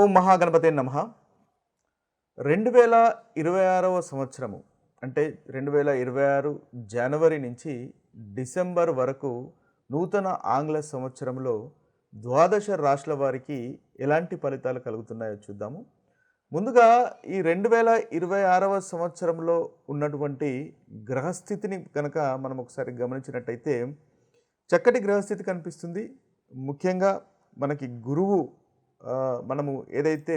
ఓం మహాగణపతే నమః. 2026వ సంవత్సరము అంటే 2026 జనవరి నుంచి డిసెంబర్ వరకు నూతన ఆంగ్ల సంవత్సరంలో ద్వాదశ రాశుల వారికి ఎలాంటి ఫలితాలు కలుగుతున్నాయో చూద్దాము. ముందుగా ఈ 2026వ సంవత్సరంలో ఉన్నటువంటి గ్రహస్థితిని కనుక మనం ఒకసారి గమనించినట్టయితే చక్కటి గ్రహస్థితి కనిపిస్తుంది. ముఖ్యంగా మనకి గురువు మనము ఏదైతే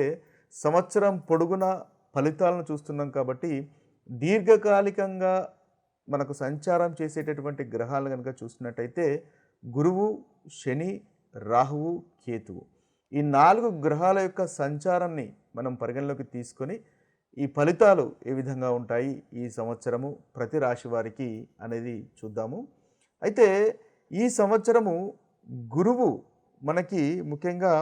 సంవత్సరం పొడుగున ఫలితాలను చూస్తున్నాం కాబట్టి దీర్ఘకాలికంగా మనకు సంచారం చేసేటటువంటి గ్రహాలను కనుక చూసినట్టయితే గురువు, శని, రాహువు, కేతువు ఈ 4 గ్రహాల యొక్క సంచారాన్ని మనం పరిగణలోకి తీసుకొని ఈ ఫలితాలు ఏ విధంగా ఉంటాయి ఈ సంవత్సరము ప్రతి రాశి వారికి అనేది చూద్దాము. అయితే ఈ సంవత్సరము గురువు మనకి ముఖ్యంగా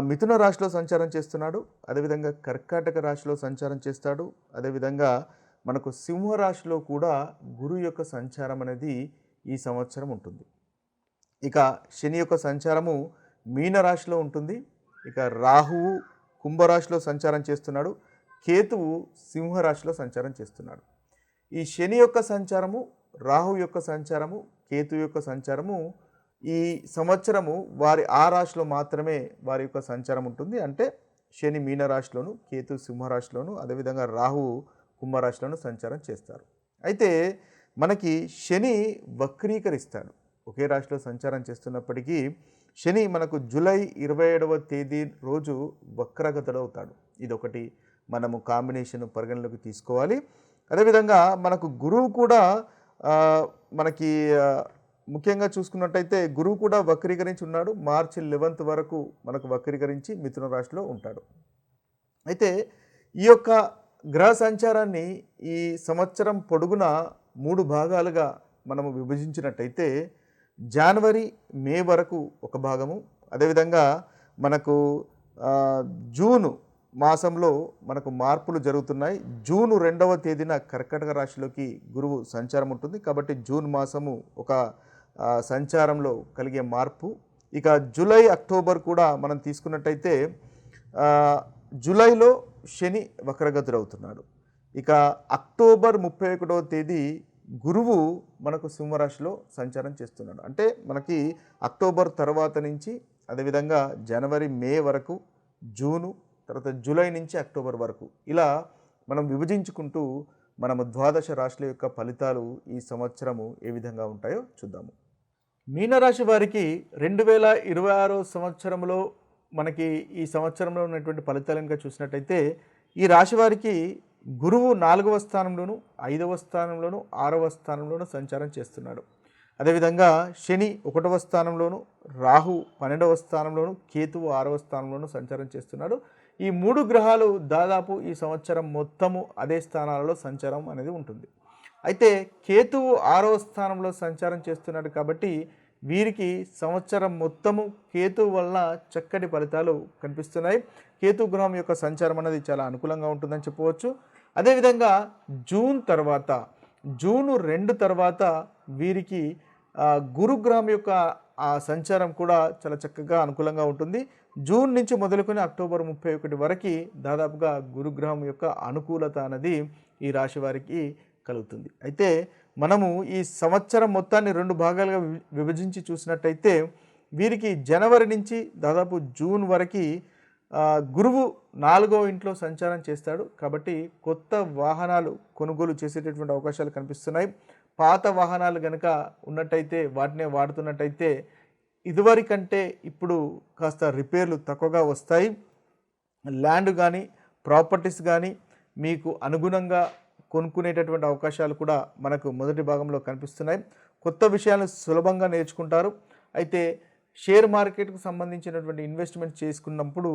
మిథున రాశిలో సంచారం చేస్తున్నాడు, అదేవిధంగా కర్కాటక రాశిలో సంచారం చేస్తాడు, అదేవిధంగా మనకు సింహరాశిలో కూడా గురువు యొక్క సంచారం అనేది ఈ సంవత్సరం ఉంటుంది. ఇక శని యొక్క సంచారము మీనరాశిలో ఉంటుంది. ఇక రాహువు కుంభరాశిలో సంచారం చేస్తున్నాడు, కేతువు సింహరాశిలో సంచారం చేస్తున్నాడు. ఈ శని యొక్క సంచారము, రాహువు యొక్క సంచారము, కేతు యొక్క సంచారము ఈ సంవత్సరము వారి ఆ రాశిలో మాత్రమే వారి యొక్క సంచారం ఉంటుంది. అంటే శని మీనరాశిలోను, కేతు సింహరాశిలోను, అదేవిధంగా రాహువు కుంభరాశిలోను సంచారం చేస్తారు. అయితే మనకి శని వక్రీకరిస్తాడు. ఒకే రాశిలో సంచారం చేస్తున్నప్పటికీ శని మనకు జూలై 27వ తేదీ రోజు వక్రగతుడవుతాడు. ఇదొకటి మనము కాంబినేషన్ పరిగణలోకి తీసుకోవాలి. అదేవిధంగా మనకు గురువు కూడా మనకి ముఖ్యంగా చూసుకున్నట్టయితే గురువు కూడా వక్రీకరించి ఉన్నాడు. మార్చి 11th వరకు మనకు వక్రీకరించి మిథున రాశిలో ఉంటాడు. అయితే ఈ యొక్క గ్రహ సంచారాన్ని ఈ సంవత్సరం పొడుగున 3 భాగాలుగా మనము విభజించినట్టయితే జనవరి, మే వరకు ఒక భాగము, అదేవిధంగా మనకు జూను మాసంలో మనకు మార్పులు జరుగుతున్నాయి. జూన్ 2వ తేదీన కర్కాటక రాశిలోకి గురువు సంచారం ఉంటుంది. కాబట్టి జూన్ మాసము ఒక సంచారంలో కలిగే మార్పు. ఇక జూలై, అక్టోబర్ కూడా మనం తీసుకున్నట్టయితే జూలైలో శని వక్రగతుడవుతున్నాడు. ఇక అక్టోబర్ 31వ తేదీ గురువు మనకు సింహరాశిలో సంచారం చేస్తున్నాడు. అంటే మనకి అక్టోబర్ తర్వాత నుంచి అదేవిధంగా జనవరి, మే వరకు, జూను, తర్వాత జూలై నుంచి అక్టోబర్ వరకు ఇలా మనం విభజించుకుంటూ మనము ద్వాదశ రాశుల యొక్క ఫలితాలు ఈ సంవత్సరము ఏ విధంగా ఉంటాయో చూద్దాము. మీనరాశి వారికి 2026 సంవత్సరంలో మనకి ఈ సంవత్సరంలో ఉన్నటువంటి ఫలితాలను చూసినట్టయితే ఈ రాశి వారికి గురువు 4వ స్థానంలోను, 5వ స్థానంలోను, 6వ స్థానంలోను సంచారం చేస్తున్నాడు. అదేవిధంగా శని 1వ స్థానంలోను, రాహు 12వ స్థానంలోను, కేతువు 6వ స్థానంలోను సంచారం చేస్తున్నాడు. ఈ 3 గ్రహాలు దాదాపు ఈ సంవత్సరం మొత్తము అదే స్థానాలలో సంచారం అనేది ఉంటుంది. అయితే కేతువు 6వ స్థానంలో సంచారం చేస్తున్నాడు కాబట్టి వీరికి సంవత్సరం మొత్తము కేతువు వలన చక్కటి ఫలితాలు కనిపిస్తున్నాయి. కేతు గ్రహం యొక్క సంచారం అనేది చాలా అనుకూలంగా ఉంటుందని చెప్పవచ్చు. అదేవిధంగా జూన్ 2 తర్వాత వీరికి గురుగ్రహం యొక్క ఆ సంచారం కూడా చాలా చక్కగా అనుకూలంగా ఉంటుంది. జూన్ నుంచి మొదలుకొని అక్టోబర్ 31 వరకు దాదాపుగా గురుగ్రహం యొక్క అనుకూలత అనేది ఈ రాశి వారికి కలుగుతుంది. అయితే మనము ఈ సంవత్సరం మొత్తాన్ని 2 భాగాలుగా విభజించి చూసినట్టయితే వీరికి జనవరి నుంచి దాదాపు జూన్ వరకు గురువు 4వ ఇంట్లో సంచారం చేస్తాడు. కాబట్టి కొత్త వాహనాలు కొనుగోలు చేసేటటువంటి అవకాశాలు కనిపిస్తున్నాయి. పాత వాహనాలు కనుక ఉన్నట్టయితే వాటినే వాడుతున్నట్టయితే ఇదివరకంటే ఇప్పుడు కాస్త రిపేర్లు తక్కువగా వస్తాయి. ల్యాండ్ కానీ ప్రాపర్టీస్ కానీ మీకు అనుగుణంగా కొనుక్కునేటటువంటి అవకాశాలు కూడా మనకు మొదటి భాగంలో కనిపిస్తున్నాయి. కొత్త విషయాలను సులభంగా నేర్చుకుంటారు. అయితే షేర్ మార్కెట్కు సంబంధించినటువంటి ఇన్వెస్ట్మెంట్ చేసుకున్నప్పుడు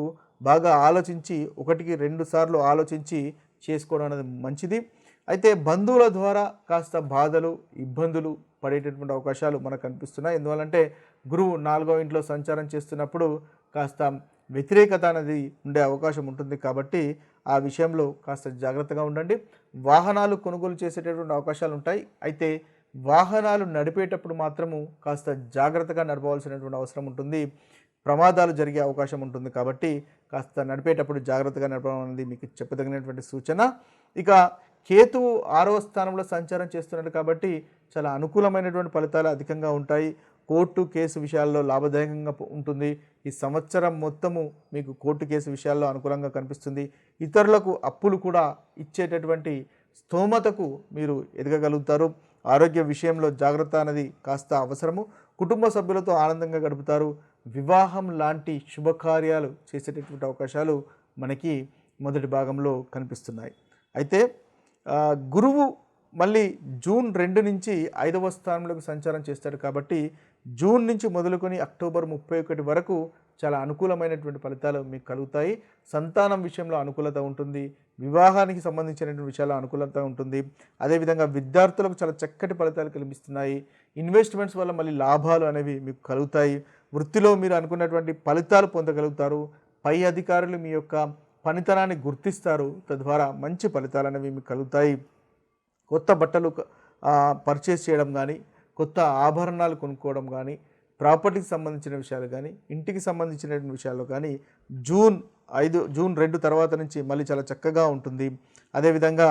బాగా ఆలోచించి 1కి 2 సార్లు ఆలోచించి చేసుకోవడం అనేది మంచిది. అయితే బంధువుల ద్వారా కాస్త బాధలు, ఇబ్బందులు పడేటటువంటి అవకాశాలు మనకు కనిపిస్తున్నాయి. ఎందువల్లంటే గురువు 4వ ఇంట్లో సంచారం చేస్తున్నప్పుడు కాస్త వ్యతిరేకత అనేది ఉండే అవకాశం ఉంటుంది. కాబట్టి ఆ విషయంలో కాస్త జాగ్రత్తగా ఉండండి. వాహనాలు కొనుగోలు చేసేటటువంటి అవకాశాలు ఉంటాయి. అయితే వాహనాలు నడిపేటప్పుడు మాత్రము కాస్త జాగ్రత్తగా నడపవలసినటువంటి అవసరం ఉంటుంది. ప్రమాదాలు జరిగే అవకాశం ఉంటుంది. కాబట్టి కాస్త నడిపేటప్పుడు జాగ్రత్తగా నడపడం అనేది మీకు చెప్పదగినటువంటి సూచన. ఇక కేతువు 6వ స్థానంలో సంచారం చేస్తున్నాడు కాబట్టి చాలా అనుకూలమైనటువంటి ఫలితాలు అధికంగా ఉంటాయి. కోర్టు కేసు విషయాల్లో లాభదాయకంగా ఉంటుంది. ఈ సంవత్సరం మొత్తము మీకు కోర్టు కేసు విషయాల్లో అనుకూలంగా కనిపిస్తుంది. ఇతరులకు అప్పులు కూడా ఇచ్చేటటువంటి స్తోమతకు మీరు ఎదగగలుగుతారు. ఆరోగ్య విషయంలో జాగ్రత్త అనేది కాస్త అవసరము. కుటుంబ సభ్యులతో ఆనందంగా గడుపుతారు. వివాహం లాంటి శుభకార్యాలు చేసేటటువంటి అవకాశాలు మనకి మొదటి భాగంలో కనిపిస్తున్నాయి. అయితే గురువు మళ్ళీ జూన్ 2 నుంచి 5వ స్థానంలోకి సంచారం చేస్తాడు కాబట్టి జూన్ నుంచి మొదలుకొని అక్టోబర్ 31 వరకు చాలా అనుకూలమైనటువంటి ఫలితాలు మీకు కలుగుతాయి. సంతానం విషయంలో అనుకూలత ఉంటుంది. వివాహానికి సంబంధించినటువంటి విషయాల్లో అనుకూలత ఉంటుంది. అదేవిధంగా విద్యార్థులకు చాలా చక్కటి ఫలితాలు కనిపిస్తున్నాయి. ఇన్వెస్ట్మెంట్స్ వల్ల మళ్ళీ లాభాలు అనేవి మీకు కలుగుతాయి. వృత్తిలో మీరు అనుకున్నటువంటి ఫలితాలు పొందగలుగుతారు. పై అధికారులు మీ యొక్క పనితనాన్ని గుర్తిస్తారు. తద్వారా మంచి ఫలితాలు అనేవి మీకు కలుగుతాయి. కొత్త బట్టలు పర్చేస్ చేయడం కానీ, కొత్త ఆభరణాలు కొనుక్కోవడం కానీ, ప్రాపర్టీకి సంబంధించిన విషయాలు కానీ, ఇంటికి సంబంధించిన విషయాల్లో కానీ జూన్ 2 తర్వాత నుంచి మళ్ళీ చాలా చక్కగా ఉంటుంది. అదేవిధంగా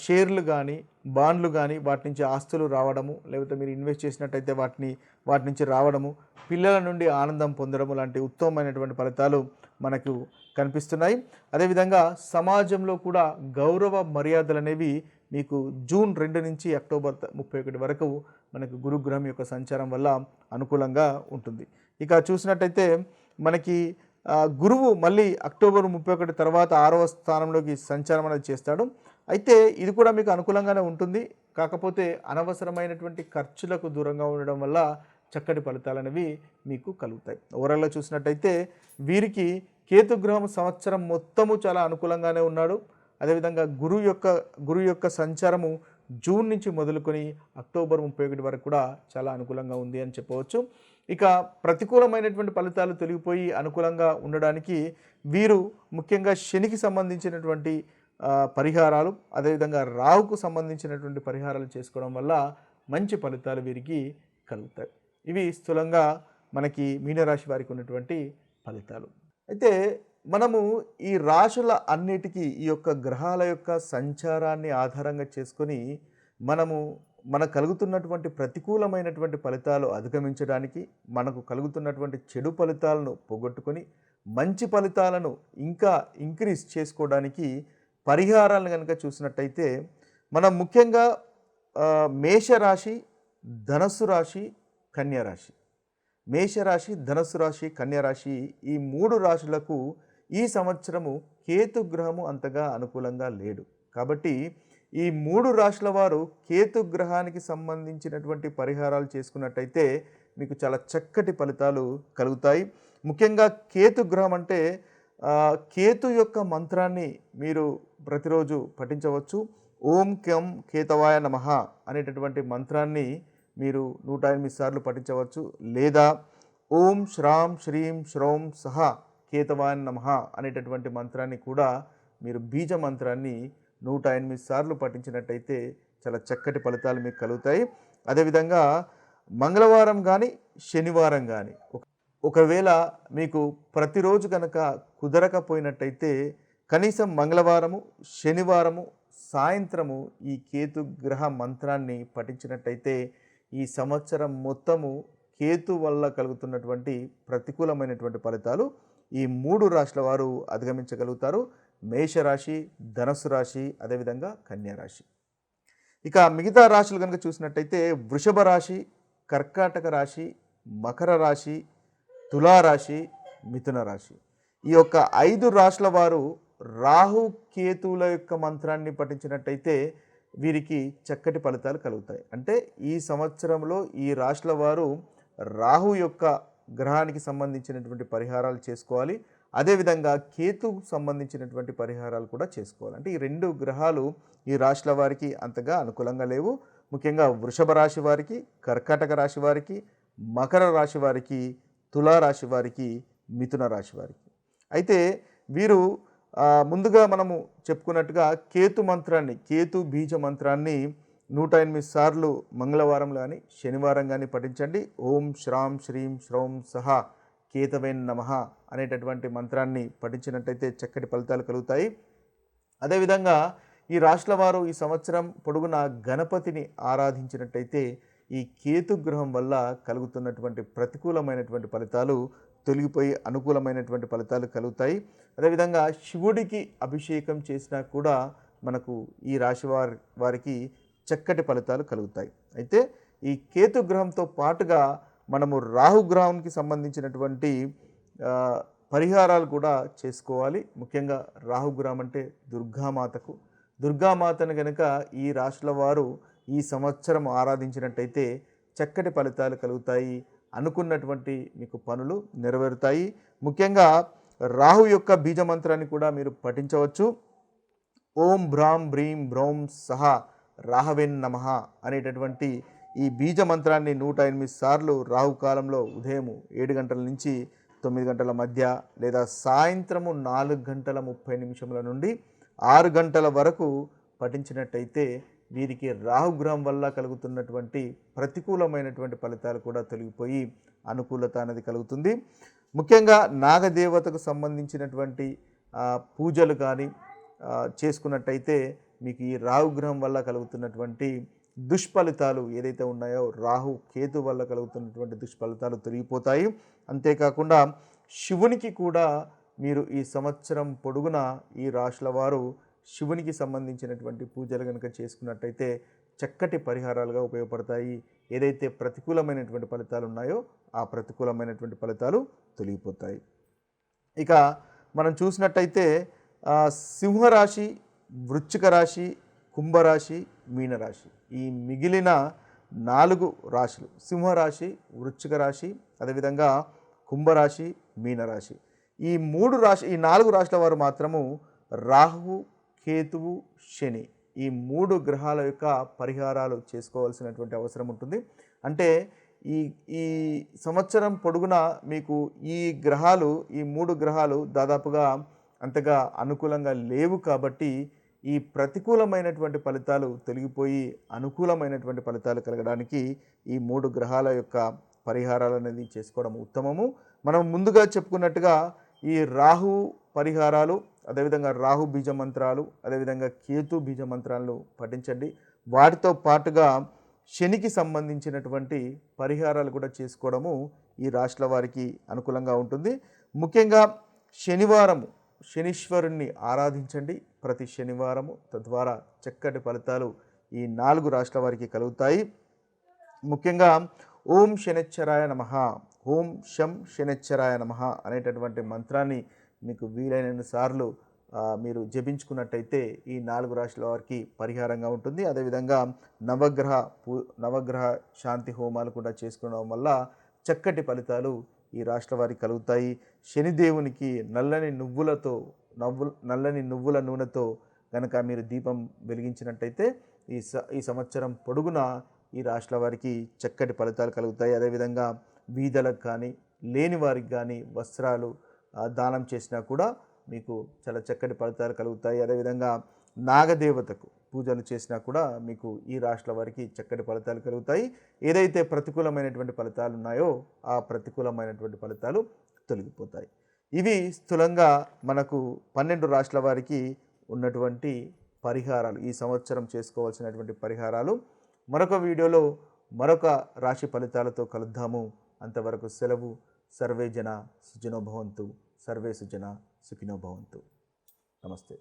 షేర్లు కానీ, బాండ్లు కానీ, వాటి నుంచి ఆస్తులు రావడము, లేకపోతే మీరు ఇన్వెస్ట్ చేసినట్టయితే వాటి నుంచి రావడము, పిల్లల నుండి ఆనందం పొందడము లాంటి ఉత్తమమైనటువంటి ఫలితాలు మనకు కనిపిస్తున్నాయి. అదేవిధంగా సమాజంలో కూడా గౌరవ మర్యాదలు అనేవి మీకు జూన్ 2 నుంచి అక్టోబర్ 31 వరకు మనకు గురుగ్రహం యొక్క సంచారం వల్ల అనుకూలంగా ఉంటుంది. ఇక చూసినట్టయితే మనకి గురువు మళ్ళీ అక్టోబర్ 31 తర్వాత 6వ స్థానంలోకి సంచారం అనేది చేస్తాడు. అయితే ఇది కూడా మీకు అనుకూలంగానే ఉంటుంది. కాకపోతే అనవసరమైనటువంటి ఖర్చులకు దూరంగా ఉండడం వల్ల చక్కటి ఫలితాలు అనేవి మీకు కలుగుతాయి. ఓవరాల్గా చూసినట్టయితే వీరికి కేతుగ్రహం సంవత్సరం మొత్తము చాలా అనుకూలంగానే ఉన్నాడు. అదేవిధంగా గురు యొక్క సంచారము జూన్ నుంచి మొదలుకొని అక్టోబర్ 31 వరకు కూడా చాలా అనుకూలంగా ఉంది అని చెప్పవచ్చు. ఇక ప్రతికూలమైనటువంటి ఫలితాలు తొలగిపోయి అనుకూలంగా ఉండడానికి వీరు ముఖ్యంగా శనికి సంబంధించినటువంటి పరిహారాలు, అదేవిధంగా రాహుకు సంబంధించినటువంటి పరిహారాలు చేసుకోవడం వల్ల మంచి ఫలితాలు వీరికి కలుగుతాయి. ఇవి స్థూలంగా మనకి మీనరాశి వారికి ఉన్నటువంటి ఫలితాలు. అయితే మనము ఈ రాశుల అన్నిటికీ ఈ యొక్క గ్రహాల యొక్క సంచారాన్ని ఆధారంగా చేసుకొని మనకు కలుగుతున్నటువంటి ప్రతికూలమైనటువంటి ఫలితాలు అధిగమించడానికి, మనకు కలుగుతున్నటువంటి చెడు ఫలితాలను పోగొట్టుకొని మంచి ఫలితాలను ఇంకా ఇంక్రీజ్ చేసుకోవడానికి పరిహారాలను కనుక చూసినట్టయితే మనం ముఖ్యంగా మేషరాశి, ధనస్సు రాశి, కన్యారాశి, మేషరాశి, ధనస్సు రాశి, కన్యారాశి ఈ 3 రాశులకు ఈ సంవత్సరము కేతుగ్రహము అంతగా అనుకూలంగా లేడు. కాబట్టి ఈ 3 రాశుల వారు కేతుగ్రహానికి సంబంధించినటువంటి పరిహారాలు చేసుకున్నట్టయితే మీకు చాలా చక్కటి ఫలితాలు కలుగుతాయి. ముఖ్యంగా కేతుగ్రహం అంటే కేతు యొక్క మంత్రాన్ని మీరు ప్రతిరోజు పఠించవచ్చు. ఓం కెం కేతవాయ నమః అనేటటువంటి మంత్రాన్ని మీరు 108 సార్లు పఠించవచ్చు. లేదా ఓం శ్రాం శ్రీం శ్రౌం సహ కేతవాయ నమః అనేటటువంటి మంత్రాన్ని కూడా మీరు బీజ మంత్రాన్ని 108 సార్లు పఠించినట్టయితే చాలా చక్కటి ఫలితాలు మీకు కలుగుతాయి. అదేవిధంగా మంగళవారం కానీ, శనివారం కానీ ఒకవేళ మీకు ప్రతిరోజు కనుక కుదరకపోయినట్టయితే కనీసం మంగళవారము, శనివారము సాయంత్రము ఈ కేతుగ్రహ మంత్రాన్ని పఠించినట్టయితే ఈ సంవత్సరం మొత్తము కేతు వల్ల కలుగుతున్నటువంటి ప్రతికూలమైనటువంటి ఫలితాలు ఈ 3 రాశుల వారు అధిగమించగలుగుతారు. మేషరాశి, ధనస్సు రాశి, అదేవిధంగా కన్యారాశి. ఇక మిగతా రాశులు కనుక చూసినట్టయితే వృషభ రాశి, కర్కాటక రాశి, మకర రాశి, తులారాశి, మిథున రాశి. ఈ యొక్క 5 రాశుల వారు రాహు కేతువుల యొక్క మంత్రాన్ని పఠించినట్టయితే వీరికి చక్కటి ఫలితాలు కలుగుతాయి. అంటే ఈ సంవత్సరంలో ఈ రాశుల వారు రాహు యొక్క గ్రహానికి సంబంధించినటువంటి పరిహారాలు చేసుకోవాలి. అదేవిధంగా కేతుకు సంబంధించినటువంటి పరిహారాలు కూడా చేసుకోవాలి. అంటే ఈ 2 గ్రహాలు ఈ రాశుల వారికి అంతగా అనుకూలంగా లేవు. ముఖ్యంగా వృషభ రాశి వారికి, కర్కాటక రాశి వారికి, మకర రాశి వారికి, తులారాశి వారికి, మిథున రాశి వారికి. అయితే వీరు ముందుగా మనము చెప్పుకున్నట్టుగా కేతు మంత్రాన్ని, కేతు బీజ మంత్రాన్ని 108 సార్లు మంగళవారం కానీ, శనివారం కానీ పఠించండి. ఓం శ్రాం శ్రీం శ్రౌం సహ కేతవే నమః అనేటటువంటి మంత్రాన్ని పఠించినట్టయితే చక్కటి ఫలితాలు కలుగుతాయి. అదేవిధంగా ఈ రాశుల వారు ఈ సంవత్సరం పొడుగునా గణపతిని ఆరాధించినట్టయితే ఈ కేతు గ్రహం వల్ల కలుగుతున్నటువంటి ప్రతికూలమైనటువంటి ఫలితాలు తొలగిపోయి అనుకూలమైనటువంటి ఫలితాలు కలుగుతాయి. అదేవిధంగా శివుడికి అభిషేకం చేసినా కూడా మనకు ఈ రాశి వారికి చక్కటి ఫలితాలు కలుగుతాయి. అయితే ఈ కేతు గ్రహంతో పాటుగా మనము రాహుగ్రహానికి సంబంధించినటువంటి పరిహారాలు కూడా చేసుకోవాలి. ముఖ్యంగా రాహుగ్రహం అంటే దుర్గామాతను కనుక ఈ రాశుల వారు ఈ సంవత్సరం ఆరాధించినట్టయితే చక్కటి ఫలితాలు కలుగుతాయి. అనుకున్నటువంటి మీకు పనులు నెరవేరుతాయి. ముఖ్యంగా రాహు యొక్క బీజ మంత్రాన్ని కూడా మీరు పఠించవచ్చు. ఓం భ్రాం భ్రీం భ్రౌం సహ రాహవేన్ నమః అనేటటువంటి ఈ బీజ మంత్రాన్ని 108 సార్లు రాహుకాలంలో ఉదయం 7 గంటల నుంచి 9 గంటల మధ్య లేదా సాయంత్రము 4 గంటల 30 నిమిషముల నుండి 6 గంటల వరకు పఠించినట్టయితే వీరికి రాహుగ్రహం వల్ల కలుగుతున్నటువంటి ప్రతికూలమైనటువంటి ఫలితాలు కూడా తొలగిపోయి అనుకూలత అనేది కలుగుతుంది. ముఖ్యంగా నాగదేవతకు సంబంధించినటువంటి పూజలు కానీ చేసుకున్నట్టయితే మీకు ఈ రాహుగ్రహం వల్ల కలుగుతున్నటువంటి దుష్ఫలితాలు ఏదైతే ఉన్నాయో రాహు కేతు వల్ల కలుగుతున్నటువంటి దుష్ఫలితాలు తొలగిపోతాయి. అంతేకాకుండా శివునికి కూడా మీరు ఈ సంవత్సరం పొడుగున ఈ రాశుల వారు శివునికి సంబంధించినటువంటి పూజలు కనుక చేసుకున్నట్టయితే చక్కటి పరిహారాలుగా ఉపయోగపడతాయి. ఏదైతే ప్రతికూలమైనటువంటి ఫలితాలు ఉన్నాయో ఆ ప్రతికూలమైనటువంటి ఫలితాలు తొలగిపోతాయి. ఇక మనం చూసినట్టయితే సింహరాశి, వృశ్చిక రాశి, కుంభరాశి, మీనరాశి ఈ మిగిలిన 4 రాశులు సింహరాశి, వృశ్చిక రాశి, అదేవిధంగా కుంభరాశి, మీనరాశి ఈ 4 రాశుల వారు మాత్రము రాహువు, కేతువు, శని ఈ 3 గ్రహాల యొక్క పరిహారాలు చేసుకోవాల్సినటువంటి అవసరం ఉంటుంది. అంటే ఈ సంవత్సరం పొడుగునా మీకు ఈ 3 గ్రహాలు దాదాపుగా అంతగా అనుకూలంగా లేవు. కాబట్టి ఈ ప్రతికూలమైనటువంటి ఫలితాలు తొలగిపోయి అనుకూలమైనటువంటి ఫలితాలు కలగడానికి ఈ 3 గ్రహాల యొక్క పరిహారాలు అనేది చేసుకోవడం ఉత్తమము. మనం ముందుగా చెప్పుకున్నట్టుగా ఈ రాహు పరిహారాలు, అదేవిధంగా రాహు బీజ మంత్రాలు, అదేవిధంగా కేతు బీజ మంత్రాలను పఠించండి. వాటితో పాటుగా శనికి సంబంధించినటువంటి పరిహారాలు కూడా చేసుకోవడము ఈ రాశుల వారికి అనుకూలంగా ఉంటుంది. ముఖ్యంగా శనీశ్వరుణ్ణి ఆరాధించండి ప్రతి శనివారము. తద్వారా చక్కటి ఫలితాలు ఈ 4 రాశుల వారికి కలుగుతాయి. ముఖ్యంగా ఓం శనిశ్చరాయ నమః, ఓం శం శనిశ్చరాయ నమః అనేటటువంటి మంత్రాన్ని మీకు వీలైన సార్లు మీరు జపించుకున్నట్టయితే ఈ 4 రాశుల వారికి పరిహారంగా ఉంటుంది. అదేవిధంగా నవగ్రహ శాంతి హోమాలు కూడా చేసుకోవడం వల్ల చక్కటి ఫలితాలు ఈ రాశుల వారికి కలుగుతాయి. శనిదేవునికి నల్లని నువ్వుల నూనెతో కనుక మీరు దీపం వెలిగించినట్టయితే ఈ సంవత్సరం పొడుగునా ఈ రాశుల వారికి చక్కటి ఫలితాలు కలుగుతాయి. అదేవిధంగా బీదలకు కానీ లేని వారికి కానీ వస్త్రాలు దానం చేసినా కూడా మీకు చాలా చక్కటి ఫలితాలు కలుగుతాయి. అదేవిధంగా నాగదేవతకు పూజలు చేసినా కూడా మీకు ఈ రాశుల వారికి చక్కటి ఫలితాలు కలుగుతాయి. ఏదైతే ప్రతికూలమైనటువంటి ఫలితాలు ఉన్నాయో ఆ ప్రతికూలమైనటువంటి ఫలితాలు తొలగిపోతాయి. ఇవి స్థూలంగా మనకు 12 రాశుల వారికి ఉన్నటువంటి పరిహారాలు, ఈ సంవత్సరం చేసుకోవాల్సినటువంటి పరిహారాలు. మరొక వీడియోలో మరొక రాశి ఫలితాలతో కలుద్దాము. అంతవరకు సెలవు. సర్వే జన సుఖినో భవంతు. సర్వే సుజన సుఖినో భవంతు. నమస్తే.